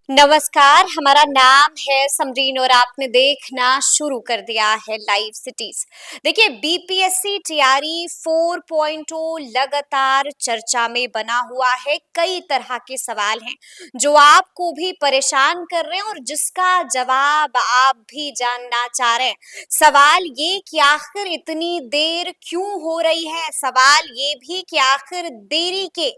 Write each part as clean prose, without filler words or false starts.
नमस्कार, हमारा नाम है समरीन और आपने देखना शुरू कर दिया है लाइव सिटीज। देखिए, बीपीएससी टीआरई 4.0 लगातार चर्चा में बना हुआ है। कई तरह के सवाल हैं जो आपको भी परेशान कर रहे हैं और जिसका जवाब आप भी जानना चाह रहे हैं। सवाल ये कि आखिर इतनी देर क्यों हो रही है, सवाल ये भी कि आखिर देरी के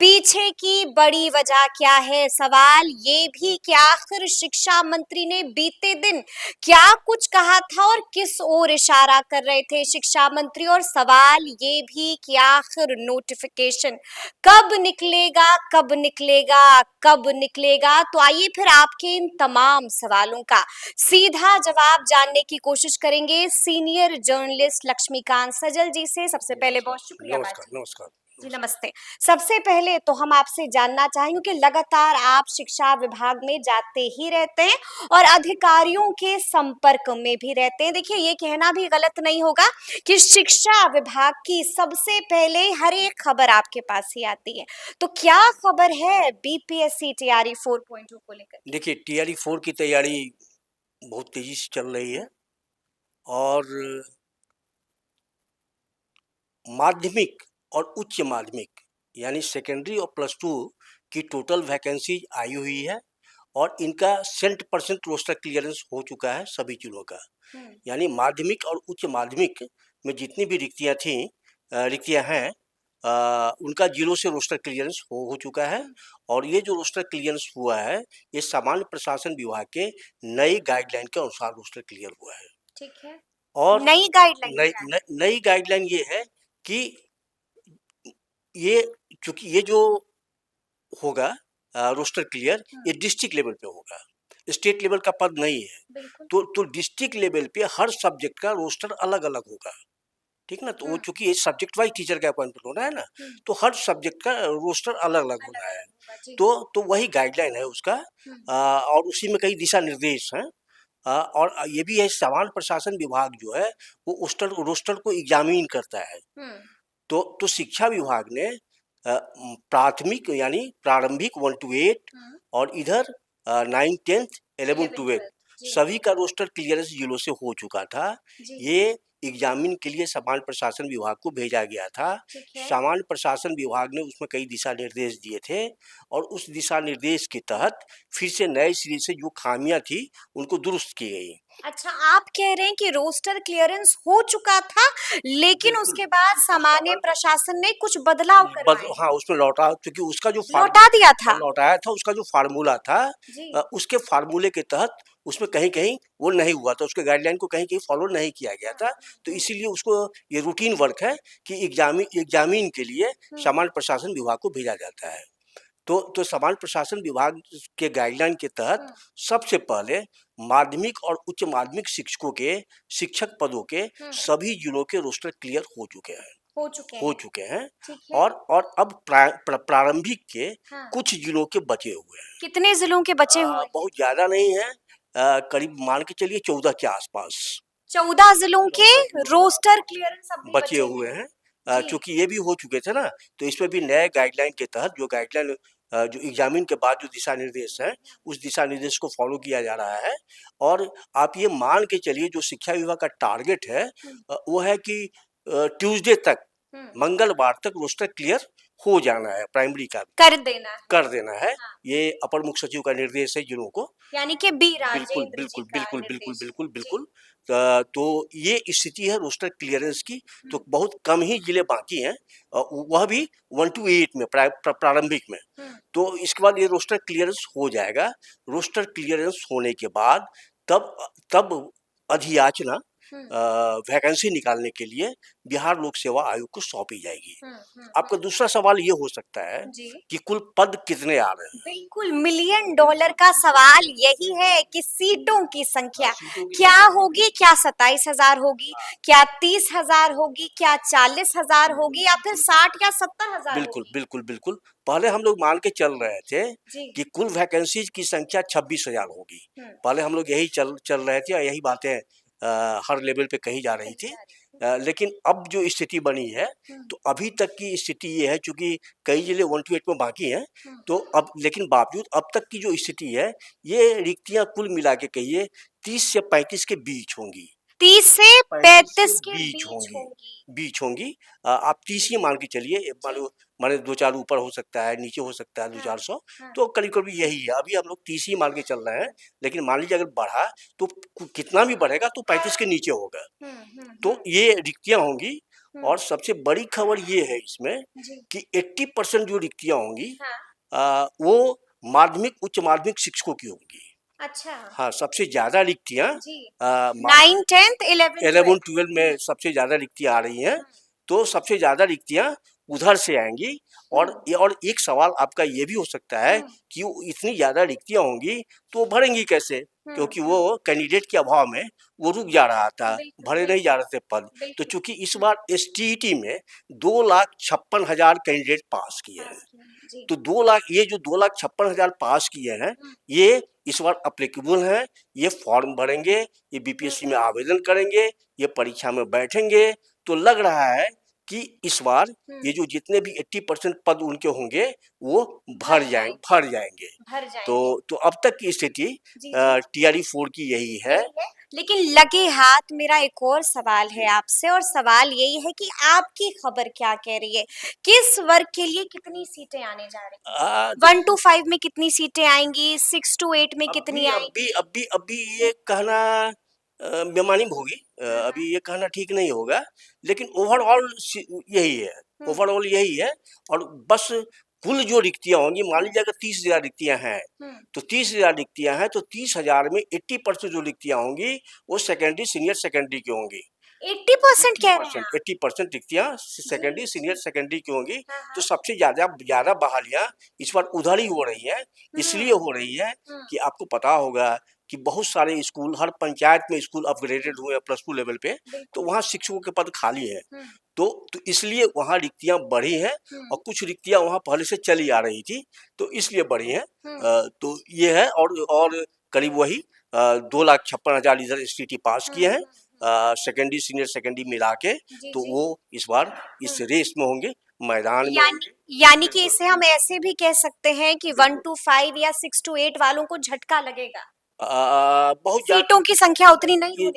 पीछे की बड़ी वजह क्या है, सवाल ये भी कि आखिर शिक्षा मंत्री ने बीते दिन क्या कुछ कहा था और किस ओर इशारा कर रहे थे शिक्षा मंत्री, और सवाल ये भी कि आखिर नोटिफिकेशन कब निकलेगा, कब निकलेगा, कब निकलेगा। तो आइए फिर आपके इन तमाम सवालों का सीधा जवाब जानने की कोशिश करेंगे सीनियर जर्नलिस्ट लक्ष्मीकांत सजल जी से। सबसे पहले बहुत शुक्रिया नमस्कार बाजी। नमस्कार जी नमस्ते। सबसे पहले तो हम आपसे जानना चाहेंगे कि लगातार आप शिक्षा विभाग में जाते ही रहते हैं और अधिकारियों के संपर्क में भी रहते हैं। देखिए, ये कहना भी गलत नहीं होगा कि शिक्षा विभाग की सबसे पहले हर एक खबर आपके पास ही आती है। तो क्या खबर है बीपीएससी टीआरई 4.0 को लेकर? देखिए, टीआरई 4 की तैयारी बहुत तेजी से चल रही है और माध्यमिक और उच्च माध्यमिक यानी सेकेंडरी और प्लस टू की टोटल वैकेंसी आई हुई है और इनका 100% रोस्टर क्लियरेंस हो चुका है सभी जिलों का। यानी माध्यमिक और उच्च माध्यमिक में जितनी भी रिक्तियां हैं, उनका जीरो से रोस्टर क्लियरेंस हो चुका है। और ये जो रोस्टर क्लियरेंस हुआ है, ये सामान्य प्रशासन विभाग के नई गाइडलाइन के अनुसार रोस्टर क्लियर हुआ है। ठीक है। और नई गाइडलाइन नई गाइडलाइन ये है कि ये चूंकि ये जो होगा रोस्टर क्लियर, ये डिस्ट्रिक्ट लेवल पे होगा, स्टेट लेवल का पद नहीं है। तो डिस्ट्रिक्ट लेवल पे हर सब्जेक्ट का रोस्टर अलग अलग होगा, ठीक ना। तो वो चूंकि ये सब्जेक्ट वाइज टीचर का अपॉइंटमेंट होना है ना, तो हर सब्जेक्ट का रोस्टर अलग अलग होना है। तो वही गाइडलाइन है उसका। और उसी में कई दिशा निर्देश हैं। और ये भी है, सामान्य प्रशासन विभाग जो है वो रोस्टर को एग्जामिन करता है। तो शिक्षा विभाग ने प्राथमिक यानी प्रारंभिक 1 to 8 और इधर 9, 10, 11, 12 सभी का रोस्टर क्लियरेंस जिलों से हो चुका था। ये एग्जामिन के लिए सामान्य प्रशासन विभाग को भेजा गया था। सामान्य प्रशासन विभाग ने उसमें कई दिशा निर्देश दिए थे और उस दिशा निर्देश के तहत फिर से नए सिरे से जो खामियां थी उनको दुरुस्त की गई। अच्छा, आप कह रहे हैं कि रोस्टर क्लियरेंस हो चुका था लेकिन उसके बाद सामान्य प्रशासन ने कुछ बदलाव करवाए। हाँ, उसमें लौटा, क्योंकि उसका जो लौटा दिया था। लौटाया था, उसका जो फार्मूला था, उसके फार्मूले के तहत उसमें कहीं कहीं वो नहीं हुआ था, उसके गाइडलाइन को कहीं कहीं फॉलो नहीं किया गया था। तो इसीलिए उसको ये रूटीन वर्क है कि एग्जामिन के लिए सामान्य प्रशासन विभाग को भेजा जाता है। तो सामान्य प्रशासन विभाग के गाइडलाइन के तहत सबसे पहले माध्यमिक और उच्च माध्यमिक शिक्षकों के शिक्षक पदों के सभी जिलों के रोस्टर क्लियर हो चुके हैं। और अब प्रारंभिक के कुछ जिलों के बचे हुए हैं। कितने जिलों के बचे हुए? बहुत ज्यादा नहीं है, करीब मान के चलिए 14 के आसपास। 14 जिलों के रोस्टर क्लियरेंस अब भी बचे हुए हैं। चूंकि ये भी हो चुके थे ना, तो इसमें भी नए गाइडलाइन के तहत जो गाइडलाइन जो एग्जामिन के बाद जो दिशा निर्देश है, उस दिशा निर्देश को फॉलो किया जा रहा है। और आप ये मान के चलिए, जो शिक्षा विभाग का टारगेट है वो है कि ट्यूसडे तक, मंगलवार तक रोस्टर क्लियर हो जाना है, प्राइमरी का कर देना है। ये अपर मुख्य सचिव का निर्देश है जिलों को, यानी कि बी बिल्कुल राजेंद्र बिल्कुल जी का बिल्कुल बिल्कुल निर्देश। बिल्कुल बिल्कुल। तो ये स्थिति है रोस्टर क्लियरेंस की। तो बहुत कम ही जिले बाकी हैं, वह भी 1 to 8 में, प्रारंभिक में। तो इसके बाद ये रोस्टर क्लियरेंस हो जाएगा। रोस्टर क्लियरेंस होने के बाद तब अधियाचना वैकेंसी निकालने के लिए बिहार लोक सेवा आयोग को सौंपी जाएगी। आपका दूसरा सवाल ये हो सकता है कि कुल पद कितने आ रहे हैं। बिल्कुल, $1 मिलियन का सवाल यही है कि सीटों की संख्या क्या होगी, क्या 27,000 होगी, क्या 30,000 होगी, क्या 40,000 होगी या फिर 60 या 70,000? बिल्कुल बिल्कुल बिल्कुल। पहले हम लोग मान के चल रहे थे कि कुल वैकेंसीज की संख्या 26,000 होगी। पहले हम लोग यही चल रहे थे और यही बातें हर लेवल पे कही जा रही थी। लेकिन अब जो स्थिति बनी है, तो अभी तक की स्थिति ये है, चूंकि कई जिले 1 to 8 में बाकी हैं, तो अब लेकिन बावजूद अब तक की जो स्थिति है, ये रिक्तियां कुल मिला के कहिए 30 से 35 के बीच होंगी। 30 से 35 के बीच होंगी। बीच होंगी। आप 30 ही मान के चलिए, माने 2-4 ऊपर हो सकता है, नीचे हो सकता है 2-400, तो करीब-करीब यही है। अभी हम लोग 30 ही मान के चल रहे हैं, लेकिन मान लीजिए अगर बढ़ा तो कितना भी बढ़ेगा तो 35 के नीचे होगा। तो ये रिक्तियां होंगी। और सबसे बड़ी खबर ये है इसमें कि 80% जो रिक्तियां होंगी, वो माध्यमिक उच्च माध्यमिक शिक्षकों की होंगी। अच्छा। हाँ, सबसे ज्यादा रिक्तियां 9, 10, 11, 12 में सबसे ज्यादा रिक्तियां आ रही हैं। तो सबसे ज्यादा रिक्तियां उधर से आएंगी। और एक सवाल आपका ये भी हो सकता है कि इतनी ज्यादा रिक्तियां होंगी तो भरेंगी कैसे, क्योंकि वो कैंडिडेट के अभाव में वो रुक जा रहा था, भरे नहीं जा रहे थे पद। तो चूंकि इस बार एसटीईटी में 2,56,000 कैंडिडेट पास किए हैं, तो 2 लाख, ये जो 2,56,000 पास किए हैं, ये इस बार अप्लीकेबल हैं। ये फॉर्म भरेंगे, ये बीपीएससी में आवेदन करेंगे, ये परीक्षा में बैठेंगे। तो लग रहा है कि इस बार ये जो जितने भी 80% पद उनके होंगे वो भर जाएंगे। तो अब तक की स्थिति टीआरई 4 की यही है। लेकिन लगे हाथ मेरा एक और सवाल है आपसे, और सवाल यही है कि आपकी खबर क्या कह रही है, किस वर्ग के लिए कितनी सीटें आने जा रही हैं? 1 to 5 में कितनी सीटें आएंगी, 6 to 8 में कितनी आएंगी? अभी ये कहना बेमानी होगी, अभी ये कहना ठीक नहीं होगा। लेकिन ओवरऑल यही है, ओवरऑल यही है। और बस कुल जो रिक्तियां होंगी, मान लीजिए अगर 30,000 रिक्तियां हैं, तो 30,000 रिक्तियां हैं, तो 30,000 में 80% जो रिक्तियां होंगी वो सेकेंडरी सीनियर सेकेंडरी की होंगी। 80% कह रहे हैं? 80% रिक्तियां सेकेंडरी सीनियर सेकेंडरी की होंगी। तो सबसे ज्यादा बहालियां इस बार उधर ही हो रही है। इसलिए हो रही है कि आपको पता होगा कि बहुत सारे स्कूल, हर पंचायत में स्कूल अपग्रेडेड हुए हैं +2 लेवल पे, तो वहाँ शिक्षकों के पद खाली है। तो इसलिए वहाँ रिक्तियां बढ़ी हैं। और कुछ रिक्तियां वहाँ पहले से चली आ रही थी, तो इसलिए बढ़ी हैं। तो ये है। और करीब वही 2,56,000 इधर एसटीटी पास किए हैं, सेकेंडरी सीनियर सेकेंडरी मिला के। तो वो इस बार इस रेस में होंगे, मैदान में। यानी कि इसे हम ऐसे भी कह सकते हैं कि 1 to 5 या 6 to 8 वालों को झटका लगेगा। बहुत सीटों की संख्या उतनी नहीं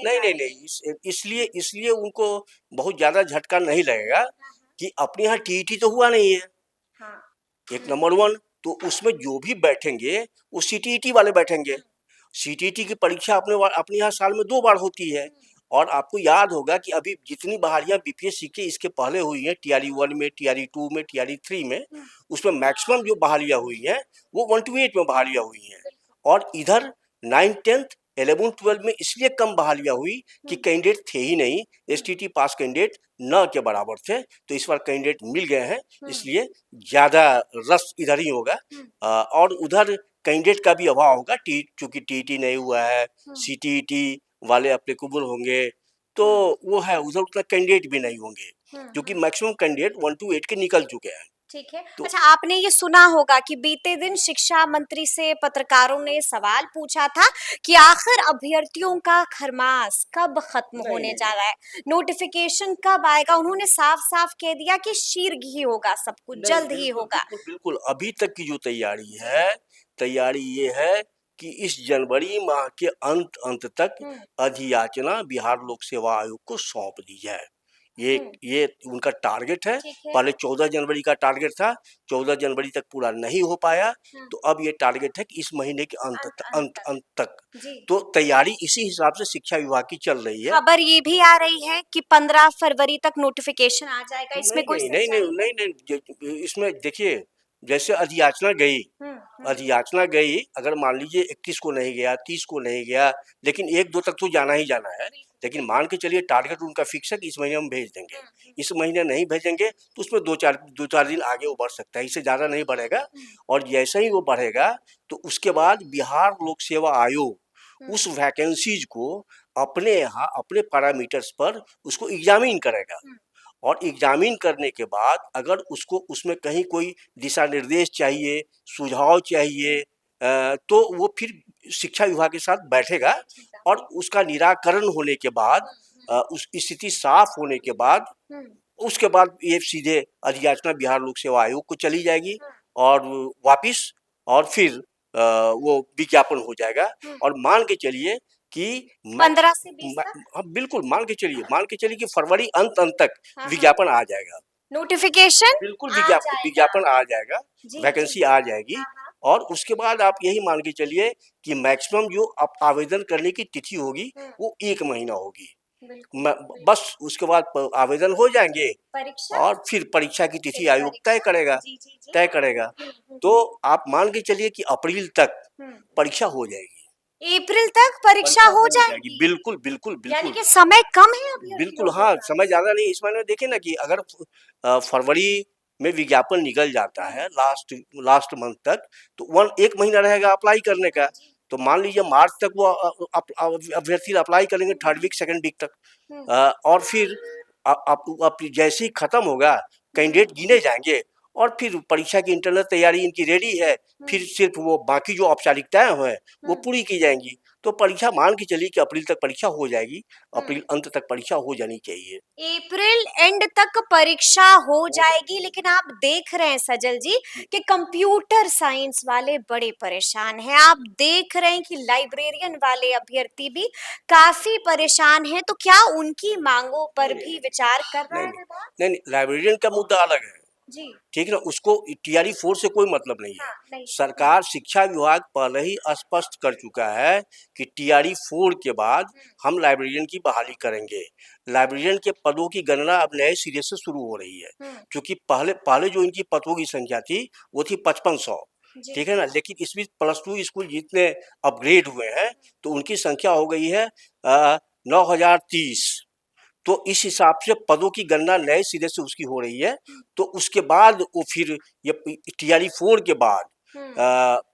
इसलिए उनको बहुत ज्यादा झटका नहीं लगेगा कि अपने यहाँ टीईटी तो हुआ नहीं है। एक नंबर 1, तो उसमें जो भी बैठेंगे वो सीटीईटी वाले बैठेंगे। सीटीईटी की परीक्षा अपने यहाँ साल में 2 बार होती है। और आपको याद होगा कि अभी जितनी बहालियां बीपीएससी के इसके पहले हुई हैं, टीआरई 1 में, टीआरई 2 में, टीआरई 3 में, उसमें मैक्सिमम जो बहालियां हुई हैं वो 1 to 8 में बहालियां हुई हैं। और इधर 9, 10, 11, 12 में इसलिए कम बहालियां हुई कि कैंडिडेट थे ही नहीं, एसटीटी पास कैंडिडेट न के बराबर थे। तो इस बार कैंडिडेट मिल गए हैं, इसलिए ज्यादा रस इधर ही होगा। और उधर कैंडिडेट का भी अभाव होगा, चूंकि टीईटी नहीं हुआ है, सीटीईटी वाले एप्लीकेबल होंगे, तो वो है, उधर उतना कैंडिडेट भी नहीं होंगे, क्योंकि मैक्सिमम कैंडिडेट 1 to 8 के निकल चुके हैं। ठीक है। अच्छा, आपने ये सुना होगा कि बीते दिन शिक्षा मंत्री से पत्रकारों ने सवाल पूछा था कि आखिर अभ्यर्थियों का खरमास कब खत्म होने जा रहा है, नोटिफिकेशन कब आएगा। उन्होंने साफ साफ कह दिया कि शीघ्र ही होगा, सब कुछ जल्द ही होगा। बिल्कुल। अभी तक की जो तैयारी ये है कि इस जनवरी माह के अंत तक अधियाचना बिहार लोक सेवा आयोग को सौंप दी जाए। ये उनका टारगेट है। पहले 14 जनवरी का टारगेट था, 14 जनवरी तक पूरा नहीं हो पाया, तो अब ये टारगेट है कि इस महीने के अंत तक। तो तैयारी इसी हिसाब से शिक्षा विभाग की चल रही है। खबर ये भी आ रही है कि 15 फरवरी तक नोटिफिकेशन आ जाएगा। इसमें कोई नहीं, इसमें देखिए, जैसे अधियाचना गई, अगर मान लीजिए 31 को नहीं गया, 30 को नहीं गया, लेकिन 1-2 तक तो जाना ही जाना है। लेकिन मान के चलिए टारगेट उनका फिक्स है कि इस महीने हम भेज देंगे। इस महीने नहीं भेजेंगे तो उसमें 2-4 दिन आगे वो बढ़ सकता है, इससे ज्यादा नहीं बढ़ेगा। और जैसे ही वो बढ़ेगा तो उसके बाद बिहार लोक सेवा आयोग उस वैकेंसीज को अपने यहाँ अपने पैरामीटर्स पर उसको एग्जामिन करेगा। और एग्जामिन करने के बाद अगर उसको उसमें कहीं कोई दिशा निर्देश चाहिए, सुझाव चाहिए, तो वो फिर शिक्षा विभाग के साथ बैठेगा। और उसका निराकरण होने के बाद उस स्थिति साफ होने के बाद उसके बाद ये सीधे अधियाचना बिहार लोक सेवा आयोग को चली जाएगी और वापिस और फिर वो विज्ञापन हो जाएगा। और मान के चलिए कि 15 से 20 तक। हाँ बिल्कुल मान के चलिए कि फरवरी अंत तक विज्ञापन आ जाएगा, नोटिफिकेशन बिल्कुल विज्ञापन आ जाएगा, वैकेंसी आ जाएगी। और उसके बाद आप यही मान के चलिए कि मैक्सिमम जो आप आवेदन करने की तिथि होगी वो 1 महीना होगी। बस उसके बाद आवेदन हो जाएंगे और फिर परीक्षा की तिथि आयोग तय करेगा। तो आप मान के चलिए कि अप्रैल तक परीक्षा हो जाएगी। अप्रैल तक परीक्षा हो जाएगी। बिल्कुल बिल्कुल यानी बिल्कुल कि समय कम है अभी। बिल्कुल हाँ, समय ज्यादा नहीं। इस महीने देखिए ना कि अगर फरवरी में विज्ञापन निकल जाता है लास्ट मंथ तक, तो 1 महीना रहेगा अप्लाई करने का। तो मान लीजिए मार्च तक वो अभ्यर्थी अप्लाई करेंगे, 3rd वीक 2nd वीक तक। और फिर आप जैसे ही खत्म होगा कैंडिडेट गिने जाएंगे और फिर परीक्षा की इंटरनल तैयारी इनकी रेडी है, फिर सिर्फ वो बाकी जो औपचारिकताएं हैं वो पूरी की जाएंगी। तो परीक्षा मान के चलिए कि अप्रैल तक परीक्षा हो जाएगी, अप्रैल अंत तक परीक्षा हो जानी चाहिए। अप्रैल एंड तक परीक्षा हो जाएगी। लेकिन आप देख रहे हैं सजल जी कि कंप्यूटर साइंस वाले बड़े परेशान हैं। आप देख रहे हैं कि लाइब्रेरियन वाले अभ्यर्थी भी काफी परेशान हैं। तो क्या उनकी मांगों पर भी विचार कर रहा है विभाग? नहीं, लाइब्रेरियन का मुद्दा अलग है जी, ठीक है ना, उसको टीआरई 4 से कोई मतलब नहीं है। नहीं। सरकार शिक्षा विभाग पहले ही स्पष्ट कर चुका है कि टीआरई 4 के बाद हम लाइब्रेरियन की बहाली करेंगे। लाइब्रेरियन के पदों की गणना अब नए सिरे से शुरू हो रही है, क्योंकि पहले जो इनकी पदों की संख्या थी वो थी 5500, ठीक है ना। लेकिन इस बीच +2 स्कूल जितने अपग्रेड हुए हैं तो उनकी संख्या हो गई है 9030। तो इस हिसाब से पदों की गणना नए सिरे से उसकी हो रही है। तो उसके बाद वो फिर ये टीआरई 4 के बाद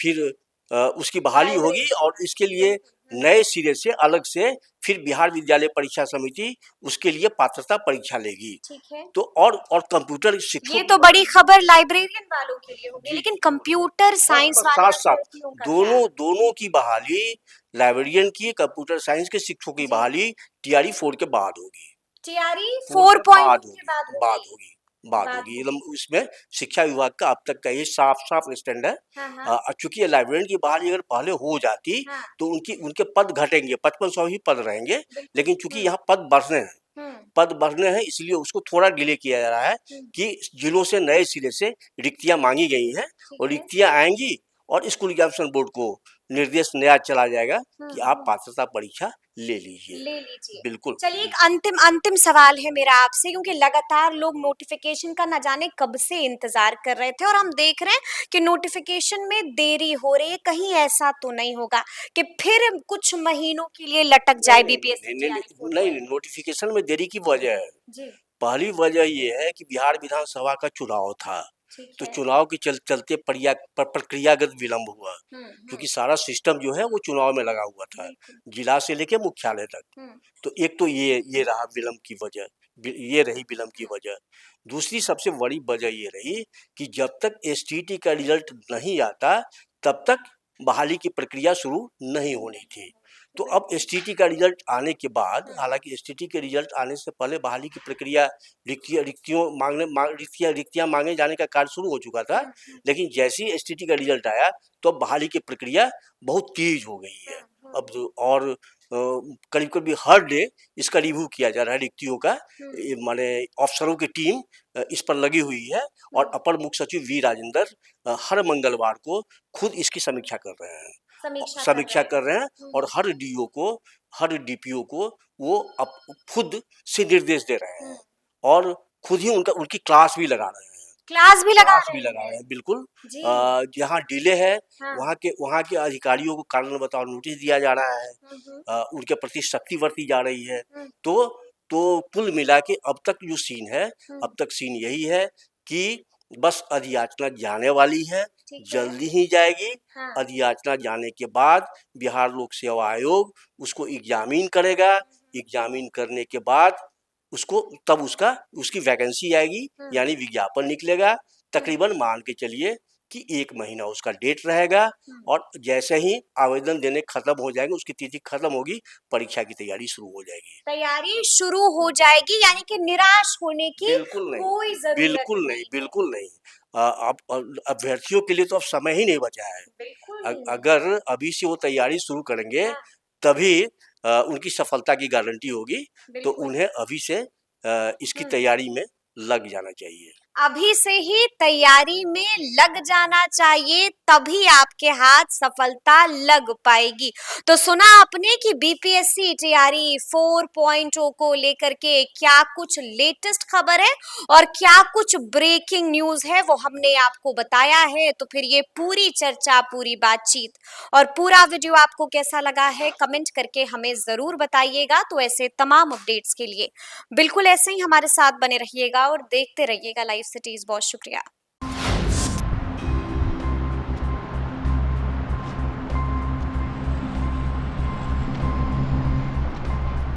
फिर उसकी बहाली होगी और इसके लिए नए सिरे से अलग से फिर बिहार विद्यालय परीक्षा समिति उसके लिए पात्रता परीक्षा लेगी। ठीक है। तो और कंप्यूटर शिक्षक, ये तो बड़ी खबर लाइब्रेरियन वालों के लिए होगी, लेकिन कंप्यूटर साइंस वाले साथ दोनों की बहाली, लाइब्रेरियन की, कंप्यूटर साइंस के शिक्षकों की बहाली टीआरई 4 के बाद होगी। टीआरई 4.0 के बाद होगी। मतलब उसमें शिक्षा विभाग का अब तक का ये साफ स्टैंड है। चूंकि लाइब्रेरियन की बहाली अगर पहले हो जाती तो उनके पद घटेंगे, 5500 ही पद रहेंगे। लेकिन चूंकि यहाँ पद बढ़ने हैं इसलिए उसको थोड़ा डिले किया जा रहा है कि जिलों से नए सिरे से रिक्तियां मांगी गई हैं और रिक्तियां आएंगी और स्कूल एग्जामिनेशन बोर्ड को निर्देश नया चला जाएगा कि आप पात्रता परीक्षा ले लीजिए। बिल्कुल। चलिए, एक अंतिम सवाल है मेरा आपसे, क्योंकि लगातार लोग नोटिफिकेशन का न जाने कब से इंतजार कर रहे थे और हम देख रहे हैं कि नोटिफिकेशन में देरी हो रही है। कहीं ऐसा तो नहीं होगा कि फिर कुछ महीनों के लिए लटक जाए बीपीएससी? नहीं, नोटिफिकेशन में देरी की वजह है, पहली वजह ये है कि बिहार विधानसभा का चुनाव था, तो चुनाव के चलते प्रक्रियागत विलंब हुआ, क्योंकि सारा सिस्टम जो है वो चुनाव में लगा हुआ था, जिला से लेके मुख्यालय तक। तो एक तो ये रहा विलंब की वजह, ये रही विलंब की वजह। दूसरी सबसे बड़ी वजह ये रही कि जब तक एसटीटी का रिजल्ट नहीं आता तब तक बहाली की प्रक्रिया शुरू नहीं होनी थी। तो अब एसटीटी का रिजल्ट आने के बाद, हालांकि एसटीटी के रिजल्ट आने से पहले बहाली की प्रक्रिया, रिक्तियां मांगे जाने का कार्य शुरू हो चुका था। लेकिन जैसे ही एसटीटी का रिजल्ट आया तो अब बहाली की प्रक्रिया बहुत तेज हो गई है अब, और करीब हर डे इसका रिव्यू किया जा रहा है रिक्तियों का। माने अफसरों की टीम इस पर लगी हुई है और अपर मुख्य सचिव वी राजेंद्र हर मंगलवार को खुद इसकी समीक्षा कर रहे हैं और हर डीओ को, हर डीपीओ को वो अब खुद से निर्देश दे रहे हैं और खुद ही उनकी क्लास भी लगा रहे हैं। बिल्कुल। जहाँ डिले है वहाँ के अधिकारियों को कारण बताओ नोटिस दिया जा रहा है, उनके प्रति सख्ती बरती जा रही है। तो कुल मिला के अब तक सीन यही है कि बस अधियाचना जाने वाली है, जल्दी ही जाएगी। अधियाचना जाने के बाद बिहार लोक सेवा आयोग उसको एग्जामिन करेगा, एग्जामिन करने के बाद उसकी वैकेंसी आएगी, यानी विज्ञापन निकलेगा। तकरीबन मान के चलिए कि 1 महीना उसका डेट रहेगा और जैसे ही आवेदन देने खत्म हो जाएंगे, उसकी तिथि खत्म होगी, परीक्षा की तैयारी शुरू हो जाएगी। तैयारी शुरू हो जाएगी, यानी कि निराश होने की बिल्कुल नहीं, कोई जरूरत बिल्कुल नहीं, नहीं है। बिल्कुल नहीं। अब अभ्यर्थियों के लिए तो अब समय ही नहीं बचा है। बिल्कुल नहीं है। अगर अभी से वो तैयारी शुरू करेंगे, हाँ, तभी उनकी सफलता की गारंटी होगी। तो बिल्कुल। उन्हें अभी से इसकी तैयारी में लग जाना चाहिए। अभी से ही तैयारी में लग जाना चाहिए, तभी आपके हाथ सफलता लग पाएगी। तो सुना आपने कि बीपीएससी तैयारी 4.0 को लेकर के क्या कुछ लेटेस्ट खबर है और क्या कुछ ब्रेकिंग न्यूज है, वो हमने आपको बताया है। तो फिर ये पूरी चर्चा, पूरी बातचीत और पूरा वीडियो आपको कैसा लगा है, कमेंट करके हमें जरूर बताइएगा। तो ऐसे तमाम अपडेट्स के लिए बिल्कुल ऐसे ही हमारे साथ बने रहिएगा और देखते रहिएगा लाइव सिटीज। बहुत शुक्रिया।